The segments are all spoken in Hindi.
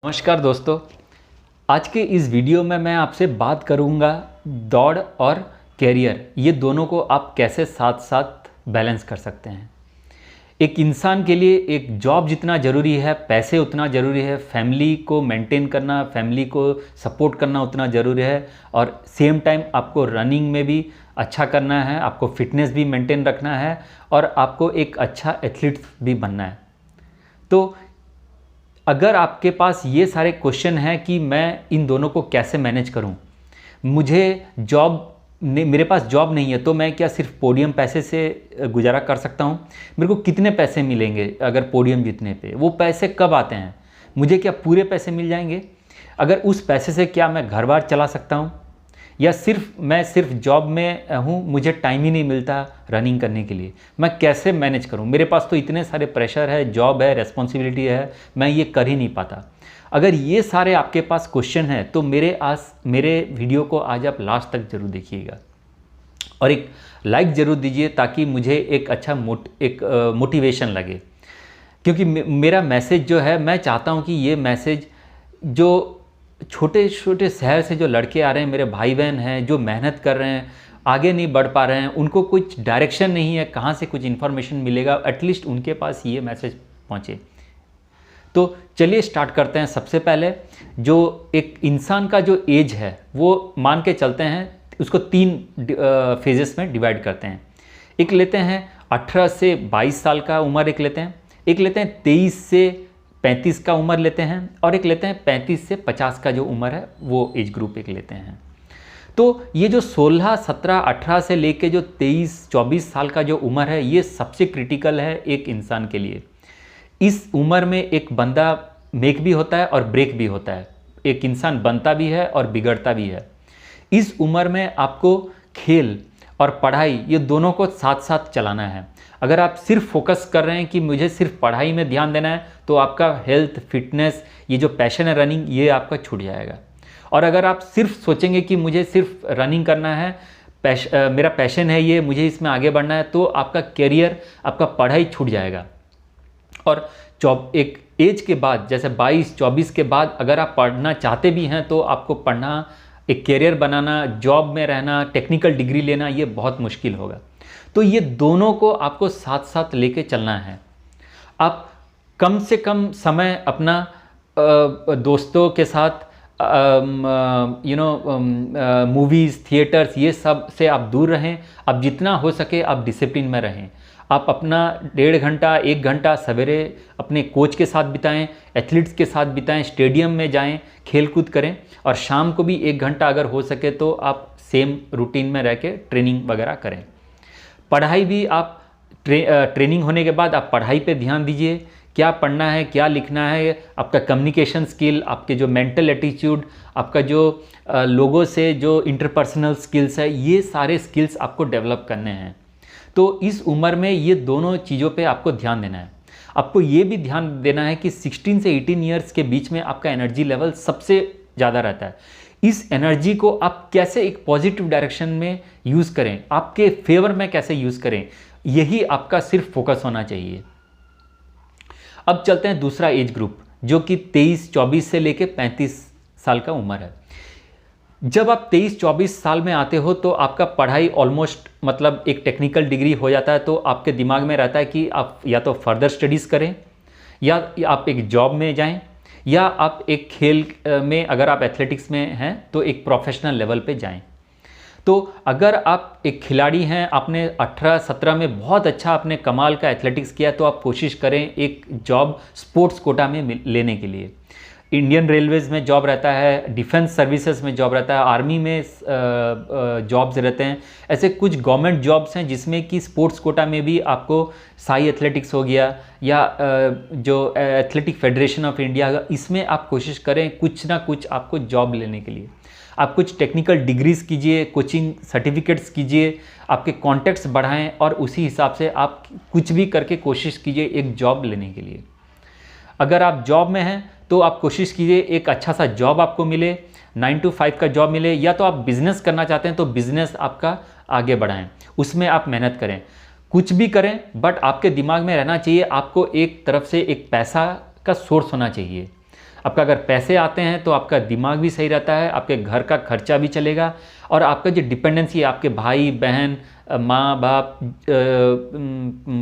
नमस्कार दोस्तों। आज के इस वीडियो में मैं आपसे बात करूंगा दौड़ और कैरियर, ये दोनों को आप कैसे साथ साथ बैलेंस कर सकते हैं। एक इंसान के लिए एक जॉब जितना ज़रूरी है, पैसे उतना ज़रूरी है, फैमिली को मेंटेन करना, फैमिली को सपोर्ट करना उतना ज़रूरी है, और सेम टाइम आपको रनिंग में भी अच्छा करना है, आपको फिटनेस भी मेंटेन रखना है, और आपको एक अच्छा एथलीट भी बनना है। तो अगर आपके पास ये सारे क्वेश्चन हैं कि मैं इन दोनों को कैसे मैनेज करूं, मेरे पास जॉब नहीं है तो मैं क्या सिर्फ पोडियम पैसे से गुजारा कर सकता हूं? मेरे को कितने पैसे मिलेंगे अगर पोडियम जीतने पे? वो पैसे कब आते हैं? मुझे क्या पूरे पैसे मिल जाएंगे? अगर उस पैसे से क्या मैं घर बार चला सकता हूं? या मैं सिर्फ जॉब में हूँ, मुझे टाइम ही नहीं मिलता रनिंग करने के लिए, मैं कैसे मैनेज करूँ? मेरे पास तो इतने सारे प्रेशर है, जॉब है, रिस्पॉन्सिबिलिटी है, मैं ये कर ही नहीं पाता। अगर ये सारे आपके पास क्वेश्चन हैं तो मेरे वीडियो को आज आप लास्ट तक ज़रूर देखिएगा, और एक लाइक ज़रूर दीजिए ताकि मुझे एक अच्छा मोटिवेशन लगे। क्योंकि मेरा मैसेज जो है, मैं चाहता हूँ कि ये मैसेज जो छोटे छोटे शहर से जो लड़के आ रहे हैं, मेरे भाई बहन हैं जो मेहनत कर रहे हैं, आगे नहीं बढ़ पा रहे हैं, उनको कुछ डायरेक्शन नहीं है, कहाँ से कुछ इन्फॉर्मेशन मिलेगा, एटलीस्ट उनके पास ये मैसेज पहुँचे। तो चलिए स्टार्ट करते हैं। सबसे पहले जो एक इंसान का जो एज है वो मान के चलते हैं, उसको 3 फेजेस में डिवाइड करते हैं। एक लेते हैं 18 से 22 साल का उम्र, एक लेते हैं 23 से 35 का उम्र लेते हैं, और एक लेते हैं 35 से 50 का जो उम्र है वो एज ग्रुप एक लेते हैं। तो ये जो 16, 17, 18 से लेके जो 23, 24 साल का जो उम्र है, ये सबसे क्रिटिकल है एक इंसान के लिए। इस उम्र में एक बंदा मेक भी होता है और ब्रेक भी होता है, एक इंसान बनता भी है और बिगड़ता भी है। इस उम्र में आपको खेल और पढ़ाई, ये दोनों को साथ साथ चलाना है। अगर आप सिर्फ फोकस कर रहे हैं कि मुझे सिर्फ पढ़ाई में ध्यान देना है, तो आपका हेल्थ, फिटनेस, ये जो पैशन है रनिंग, ये आपका छूट जाएगा। और अगर आप सिर्फ सोचेंगे कि मुझे सिर्फ रनिंग करना है, मेरा पैशन है ये, मुझे इसमें आगे बढ़ना है, तो आपका करियर, आपका पढ़ाई छूट जाएगा। और एक एज के बाद, जैसे 22-24 के बाद अगर आप पढ़ना चाहते भी हैं तो आपको पढ़ना, एक करियर बनाना, जॉब में रहना, टेक्निकल डिग्री लेना, ये बहुत मुश्किल होगा। तो ये दोनों को आपको साथ साथ लेके चलना है। आप कम से कम समय अपना दोस्तों के साथ, मूवीज़, थिएटर्स, ये सब से आप दूर रहें। आप जितना हो सके आप डिसिप्लिन में रहें। आप अपना 1.5 घंटा, 1 घंटा सवेरे अपने कोच के साथ बिताएं, एथलीट्स के साथ बिताएं, स्टेडियम में जाएं, खेल कूद करें, और शाम को भी 1 घंटा अगर हो सके तो आप सेम रूटीन में रह के ट्रेनिंग वगैरह करें। पढ़ाई भी आप ट्रेनिंग होने के बाद आप पढ़ाई पे ध्यान दीजिए, क्या पढ़ना है, क्या लिखना है, आपका कम्युनिकेशन स्किल, आपके जो मेंटल एटीट्यूड, आपका जो लोगों से जो इंटरपर्सनल स्किल्स है, ये सारे स्किल्स आपको डेवलप करने हैं। तो इस उम्र में ये दोनों चीज़ों पे आपको ध्यान देना है। आपको ये भी ध्यान देना है कि 16 से 18 ईयर्स के बीच में आपका एनर्जी लेवल सबसे ज़्यादा रहता है। इस एनर्जी को आप कैसे एक पॉजिटिव डायरेक्शन में यूज़ करें, आपके फेवर में कैसे यूज़ करें, यही आपका सिर्फ फोकस होना चाहिए। अब चलते हैं दूसरा एज ग्रुप, जो कि 23-24 से लेके 35 साल का उम्र है। जब आप 23-24 साल में आते हो तो आपका पढ़ाई ऑलमोस्ट, मतलब एक टेक्निकल डिग्री हो जाता है, तो आपके दिमाग में रहता है कि आप या तो फर्दर स्टडीज़ करें, या आप एक जॉब में जाएं, या आप एक खेल में, अगर आप एथलेटिक्स में हैं तो एक प्रोफेशनल लेवल पे जाएं। तो अगर आप एक खिलाड़ी हैं, आपने 18-17 में बहुत अच्छा आपने कमाल का एथलेटिक्स किया, तो आप कोशिश करें एक जॉब स्पोर्ट्स कोटा में लेने के लिए। इंडियन रेलवेज़ में जॉब रहता है, डिफेंस सर्विसेज में जॉब रहता है, आर्मी में जॉब्स रहते हैं। ऐसे कुछ गवर्नमेंट जॉब्स हैं जिसमें कि स्पोर्ट्स कोटा में भी आपको साई एथलेटिक्स हो गया, या जो एथलेटिक फेडरेशन ऑफ इंडिया, इसमें आप कोशिश करें कुछ ना कुछ आपको जॉब लेने के लिए। आप कुछ टेक्निकल डिग्रीज़ कीजिए, कोचिंग सर्टिफिकेट्स कीजिए, आपके कॉन्टैक्ट्स बढ़ाएं, और उसी हिसाब से आप कुछ भी करके कोशिश कीजिए एक जॉब लेने के लिए। अगर आप जॉब में हैं तो आप कोशिश कीजिए एक अच्छा सा जॉब आपको मिले, 9 to 5 का जॉब मिले, या तो आप बिज़नेस करना चाहते हैं तो बिज़नेस आपका आगे बढ़ाएं, उसमें आप मेहनत करें। कुछ भी करें, बट आपके दिमाग में रहना चाहिए आपको एक तरफ से एक पैसा का सोर्स होना चाहिए। आपका अगर पैसे आते हैं तो आपका दिमाग भी सही रहता है, आपके घर का खर्चा भी चलेगा, और आपका जो डिपेंडेंसी है आपके भाई बहन माँ बाप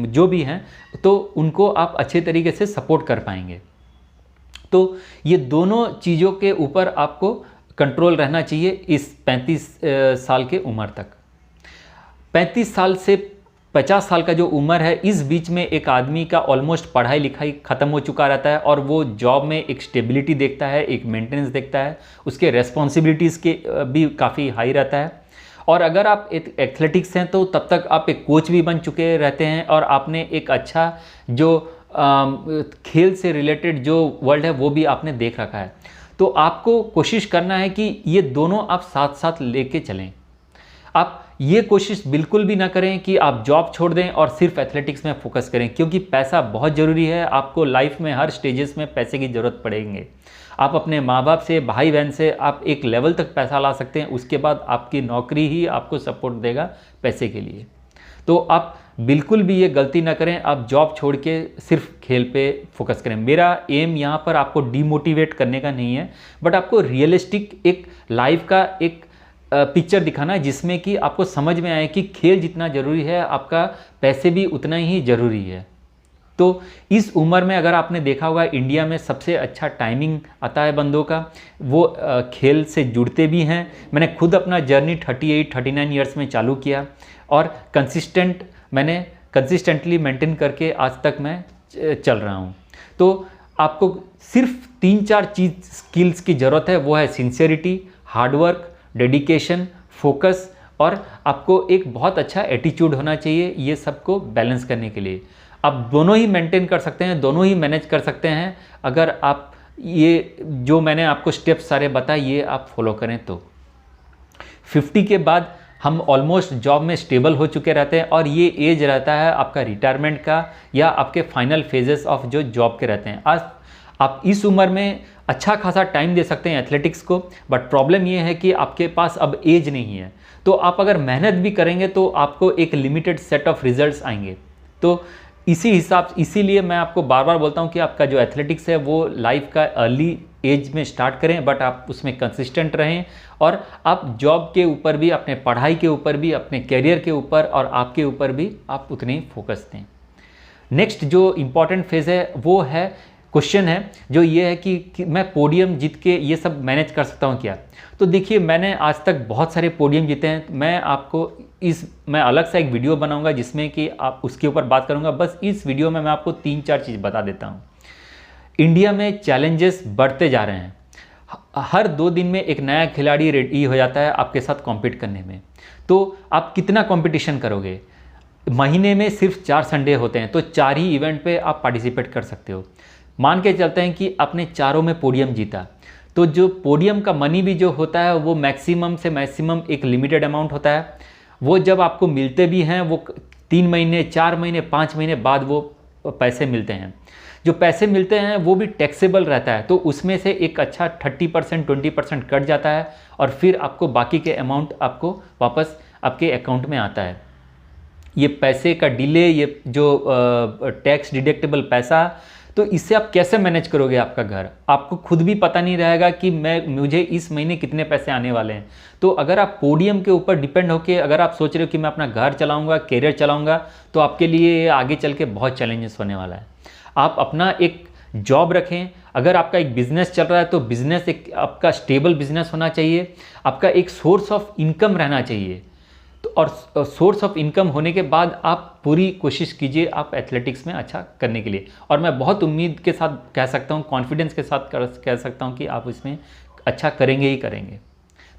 जो भी हैं, तो उनको आप अच्छे तरीके से सपोर्ट कर पाएंगे। तो ये दोनों चीज़ों के ऊपर आपको कंट्रोल रहना चाहिए इस 35 साल के उम्र तक। 35 साल से 50 साल का जो उम्र है, इस बीच में एक आदमी का ऑलमोस्ट पढ़ाई लिखाई ख़त्म हो चुका रहता है और वो जॉब में एक स्टेबिलिटी देखता है, एक मेंटेनेंस देखता है, उसके रेस्पॉन्सिबिलिटीज़ के भी काफ़ी हाई रहता है। और अगर आप एक एथलेटिक्स हैं तो तब तक आप एक कोच भी बन चुके रहते हैं और आपने एक अच्छा जो खेल से रिलेटेड जो वर्ल्ड है वो भी आपने देख रखा है। तो आपको कोशिश करना है कि ये दोनों आप साथ साथ लेके चलें। आप ये कोशिश बिल्कुल भी ना करें कि आप जॉब छोड़ दें और सिर्फ एथलेटिक्स में फोकस करें, क्योंकि पैसा बहुत ज़रूरी है। आपको लाइफ में हर स्टेजेस में पैसे की ज़रूरत पड़ेंगे। आप अपने माँ बाप से, भाई बहन से आप एक लेवल तक पैसा ला सकते हैं, उसके बाद आपकी नौकरी ही आपको सपोर्ट देगा पैसे के लिए। तो आप बिल्कुल भी ये गलती ना करें, आप जॉब छोड़ के सिर्फ खेल पे फोकस करें। मेरा एम यहाँ पर आपको डीमोटिवेट करने का नहीं है, बट आपको रियलिस्टिक एक लाइफ का एक पिक्चर दिखाना है, जिसमें कि आपको समझ में आए कि खेल जितना ज़रूरी है, आपका पैसे भी उतना ही ज़रूरी है। तो इस उम्र में अगर आपने देखा होगा, इंडिया में सबसे अच्छा टाइमिंग आता है बंदों का, वो खेल से जुड़ते भी हैं। मैंने खुद अपना जर्नी 38-39 ईयर्स में चालू किया और मैंने कंसिस्टेंटली मेंटेन करके आज तक मैं चल रहा हूँ। तो आपको सिर्फ 3-4 स्किल्स की ज़रूरत है, वो है सिंसियरिटी, हार्डवर्क, डेडिकेशन, फोकस, और आपको एक बहुत अच्छा एटीट्यूड होना चाहिए ये सबको बैलेंस करने के लिए। आप दोनों ही मेंटेन कर सकते हैं, दोनों ही मैनेज कर सकते हैं, अगर आप ये जो मैंने आपको स्टेप्स सारे बताए ये आप फॉलो करें तो। 50 के बाद हम ऑलमोस्ट जॉब में स्टेबल हो चुके रहते हैं और ये एज रहता है आपका रिटायरमेंट का या आपके फाइनल फेजेस ऑफ जो जॉब के रहते हैं। आज आप इस उम्र में अच्छा खासा टाइम दे सकते हैं एथलेटिक्स को, बट प्रॉब्लम ये है कि आपके पास अब एज नहीं है। तो आप अगर मेहनत भी करेंगे तो आपको एक लिमिटेड सेट ऑफ रिजल्ट्स आएंगे। तो इसीलिए मैं आपको बार बार बोलता हूँ कि आपका जो एथलेटिक्स है वो लाइफ का अर्ली एज में स्टार्ट करें, बट आप उसमें कंसिस्टेंट रहें और आप जॉब के ऊपर भी, अपने पढ़ाई के ऊपर भी, अपने करियर के ऊपर और आपके ऊपर भी आप उतने ही फोकस दें। नेक्स्ट जो इम्पॉर्टेंट फेज़ है वो है, क्वेश्चन है जो ये है कि मैं पोडियम जीत के ये सब मैनेज कर सकता हूँ क्या। तो देखिए, मैंने आज तक बहुत सारे पोडियम जीते हैं। मैं अलग सा एक वीडियो बनाऊंगा जिसमें कि आप उसके ऊपर बात करूंगा। बस इस वीडियो में मैं आपको 3-4 चीज़ बता देता हूँ। इंडिया में चैलेंजेस बढ़ते जा रहे हैं। हर 2 दिन में एक नया खिलाड़ी रेडी हो जाता है आपके साथ कॉम्पीट करने में। तो आप कितना कॉम्पिटिशन करोगे। महीने में सिर्फ 4 संडे होते हैं, तो 4 ही इवेंट पे आप पार्टिसिपेट कर सकते हो। मान के चलते हैं कि आपने चारों में पोडियम जीता, तो जो पोडियम का मनी भी जो होता है वो मैक्सिमम से मैक्सिमम एक लिमिटेड अमाउंट होता है। वो जब आपको मिलते भी हैं वो 3 महीने, 4 महीने, 5 महीने बाद वो पैसे मिलते हैं। जो पैसे मिलते हैं वो भी टैक्सेबल रहता है, तो उसमें से एक अच्छा 30% 20% कट जाता है और फिर आपको बाकी के अमाउंट आपको वापस आपके अकाउंट में आता है। ये पैसे का डिले, ये जो टैक्स डिडक्टेबल पैसा, तो इससे आप कैसे मैनेज करोगे आपका घर। आपको खुद भी पता नहीं रहेगा कि मुझे इस महीने कितने पैसे आने वाले हैं। तो अगर आप पोडियम के ऊपर डिपेंड होके अगर आप सोच रहे हो कि मैं अपना घर चलाऊंगा, कैरियर चलाऊंगा, तो आपके लिए आगे चल के बहुत चैलेंजेस होने वाला है। आप अपना एक जॉब रखें। अगर आपका एक बिजनेस चल रहा है तो बिजनेस एक आपका स्टेबल बिजनेस होना चाहिए। आपका एक सोर्स ऑफ इनकम रहना चाहिए। तो और सोर्स ऑफ इनकम होने के बाद आप पूरी कोशिश कीजिए आप एथलेटिक्स में अच्छा करने के लिए। और मैं बहुत उम्मीद के साथ कह सकता हूँ, कॉन्फिडेंस के साथ कह सकता हूँ कि आप इसमें अच्छा करेंगे ही करेंगे।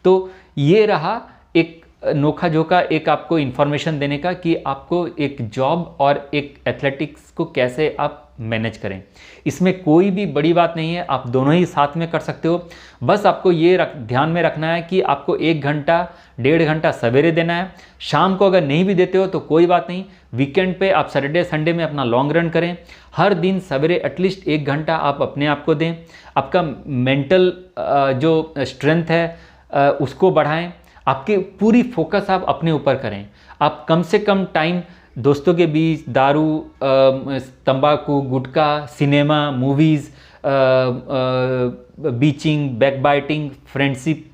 तो ये रहा एक नोखा झोंका एक आपको इन्फॉर्मेशन देने का कि आपको एक जॉब और एक एथलेटिक्स को कैसे आप मैनेज करें। इसमें कोई भी बड़ी बात नहीं है, आप दोनों ही साथ में कर सकते हो। बस आपको ये ध्यान में रखना है कि आपको 1 घंटा 1.5 घंटा सवेरे देना है। शाम को अगर नहीं भी देते हो तो कोई बात नहीं, वीकेंड पे आप सैटरडे संडे में अपना लॉन्ग रन करें। हर दिन सवेरे एटलीस्ट 1 घंटा आप अपने आप को दें। आपका मेंटल जो स्ट्रेंथ है उसको बढ़ाएं। आपके पूरी फोकस आप अपने ऊपर करें। आप कम से कम टाइम दोस्तों के बीच दारू, तंबाकू, गुटखा, cinema, movies, bitching, backbiting, friendship,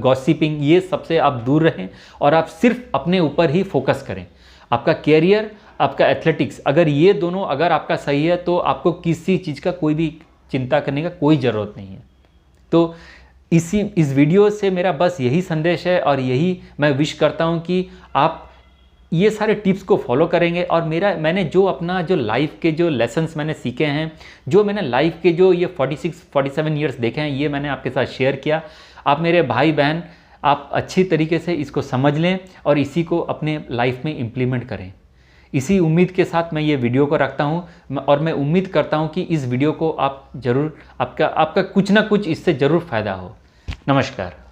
gossiping, ये सबसे आप दूर रहें और आप सिर्फ अपने ऊपर ही फोकस करें। आपका कैरियर, आपका एथलेटिक्स, अगर ये दोनों अगर आपका सही है तो आपको किसी चीज़ का कोई भी चिंता करने का कोई ज़रूरत नहीं है। तो इस वीडियो से मेरा बस यही संदेश है और यही मैं विश करता हूँ कि आप ये सारे टिप्स को फॉलो करेंगे और मैंने जो लाइफ के जो लेसन्स मैंने सीखे हैं, जो मैंने लाइफ के जो ये 46-47 ईयर्स देखे हैं, ये मैंने आपके साथ शेयर किया। आप मेरे भाई बहन, आप अच्छी तरीके से इसको समझ लें और इसी को अपने लाइफ में इम्प्लीमेंट करें। इसी उम्मीद के साथ मैं ये वीडियो को रखता हूँ और मैं उम्मीद करता हूँ कि इस वीडियो को आप ज़रूर, आपका कुछ ना कुछ इससे ज़रूर फ़ायदा हो। नमस्कार।